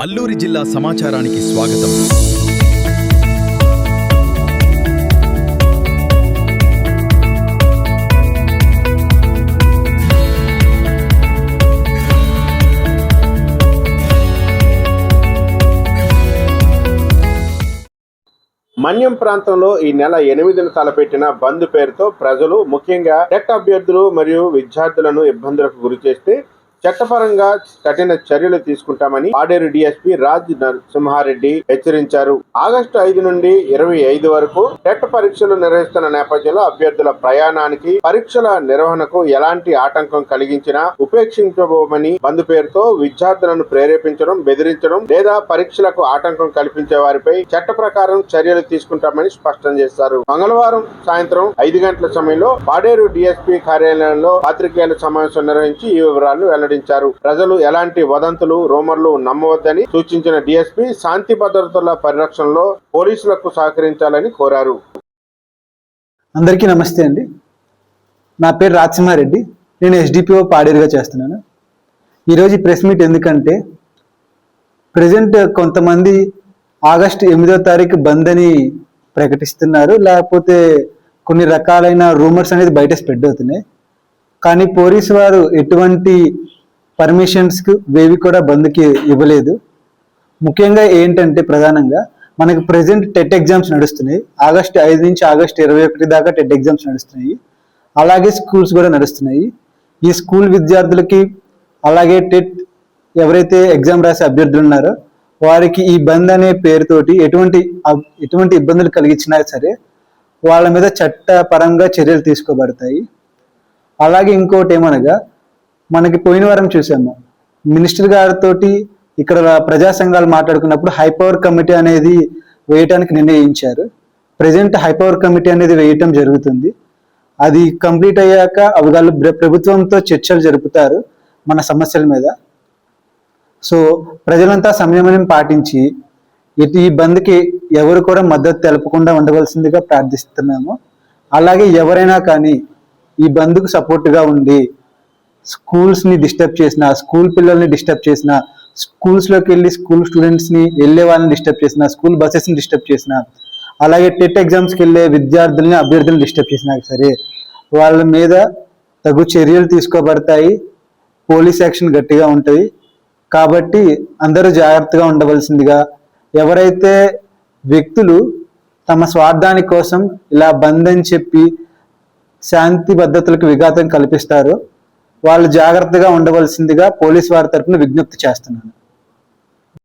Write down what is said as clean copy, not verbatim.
అల్లూరి జిల్లా సమాచారానికి స్వాగతం. మన్యం ప్రాంతంలో ఈ నెల 8న తలపెట్టిన బంద్ పేరుతో ప్రజలు, ముఖ్యంగా టెట్ అభ్యర్థులు మరియు విద్యార్థులను ఇబ్బందులకు గురి చేస్తే చట్టపరంగా కఠిన చర్యలు తీసుకుంటామని పాడేరు డీఎస్పీ రాజ్ నరసింహారెడ్డి హెచ్చరించారు. ఆగస్టు 5 నుండి 25 వరకు టెట్ పరీక్షలు నిర్వహిస్తున్న నేపథ్యంలో అభ్యర్థుల ప్రయాణానికి, పరీక్షల నిర్వహణకు ఎలాంటి ఆటంకం కలిగించినా ఉపేక్షించబోమని, బంద్ పేరుతో విద్యార్థులను ప్రేరేపించడం, బెదిరించడం లేదా పరీక్షలకు ఆటంకం కల్పించే వారిపై చట్ట ప్రకారం చర్యలు తీసుకుంటామని స్పష్టం చేశారు. మంగళవారం సాయంత్రం 5 గంటల సమయంలో పాడేరు డీఎస్పీ కార్యాలయంలో పాత్రికేయుల సమావేశం నిర్వహించి ఈ వివరాలను వెల్లడించారు. ప్రజలు ఎలాంటి వదంతులు, రూమర్లు నమ్మవద్దని సూచించిన డీఎస్పీ శాంతి భద్రతల పరిరక్షణలో పోలీసులకు సహకరించాలని కోరారు. అందరికీ నమస్తే అండి. నా పేరు రాజసింహారెడ్డి. నేను ఎస్డిపిఓ పాడేరుగా చేస్తున్నాను. ఈరోజు ప్రెస్ మీట్ ఎందుకంటే ప్రజెంట్ కొంతమంది ఆగస్టు 8వ తారీఖు బంద్ అని ప్రకటిస్తున్నారు, లేకపోతే కొన్ని రకాలైన రూమర్స్ అనేది బయట స్ప్రెడ్ అవుతున్నాయి. కానీ పోలీసు వారు ఎటువంటి పర్మిషన్స్కి వేవి కూడా బంద్కి ఇవ్వలేదు. ముఖ్యంగా ఏంటంటే ప్రధానంగా మనకు ప్రజెంట్ టెట్ ఎగ్జామ్స్ నడుస్తున్నాయి. ఆగస్టు 5 నుంచి ఆగస్టు 21 దాకా టెట్ ఎగ్జామ్స్ నడుస్తున్నాయి. అలాగే స్కూల్స్ కూడా నడుస్తున్నాయి. ఈ స్కూల్ విద్యార్థులకి, అలాగే టెట్ ఎవరైతే ఎగ్జామ్ రాసే అభ్యర్థులు ఉన్నారో వారికి ఈ బంద్ అనే పేరుతోటి ఎటువంటి ఇబ్బందులు కలిగించినా సరే వాళ్ళ మీద చట్టపరంగా చర్యలు తీసుకోబడతాయి. అలాగే ఇంకోటి ఏమనగా, మనకి పోయిన వారం చూసాము, మినిస్టర్ గారితో ఇక్కడ ప్రజా సంఘాలు మాట్లాడుకున్నప్పుడు హైపవర్ కమిటీ అనేది వేయటానికి నిర్ణయించారు. ప్రజెంట్ హైపవర్ కమిటీ అనేది వేయటం జరుగుతుంది. అది కంప్లీట్ అయ్యాక వాళ్ళు ప్రభుత్వంతో చర్చలు జరుపుతారు మన సమస్యల మీద. సో ప్రజలంతా సంయమనం పాటించి ఈ బంద్కి ఎవరు కూడా మద్దతు తెలపకుండా ఉండవలసిందిగా ప్రార్థిస్తున్నాము. అలాగే ఎవరైనా కానీ ఈ బంద్కు సపోర్ట్గా ఉండి స్కూల్స్ని డిస్టర్బ్ చేసిన, స్కూల్ పిల్లల్ని డిస్టర్బ్ చేసిన, స్కూల్స్లోకి వెళ్ళి స్కూల్ స్టూడెంట్స్ని వెళ్ళే వాళ్ళని డిస్టర్బ్ చేసిన, స్కూల్ బస్సెస్ని డిస్టర్బ్ చేసిన, అలాగే టెట్ ఎగ్జామ్స్కి వెళ్ళే విద్యార్థుల్ని, అభ్యర్థులను డిస్టర్బ్ చేసినా సరే వాళ్ళ మీద తగు చర్యలు తీసుకోబడతాయి. పోలీస్ యాక్షన్ గట్టిగా ఉంటుంది. కాబట్టి అందరూ జాగ్రత్తగా ఉండవలసిందిగా, ఎవరైతే వ్యక్తులు తమ స్వార్థాని కోసం ఇలా బంద్ అని చెప్పి శాంతి భద్రతలకు విఘాతం కల్పిస్తారో వాళ్ళు జాగ్రత్తగా ఉండవలసిందిగా పోలీసు వారి తరఫున విజ్ఞప్తి చేస్తున్నాను.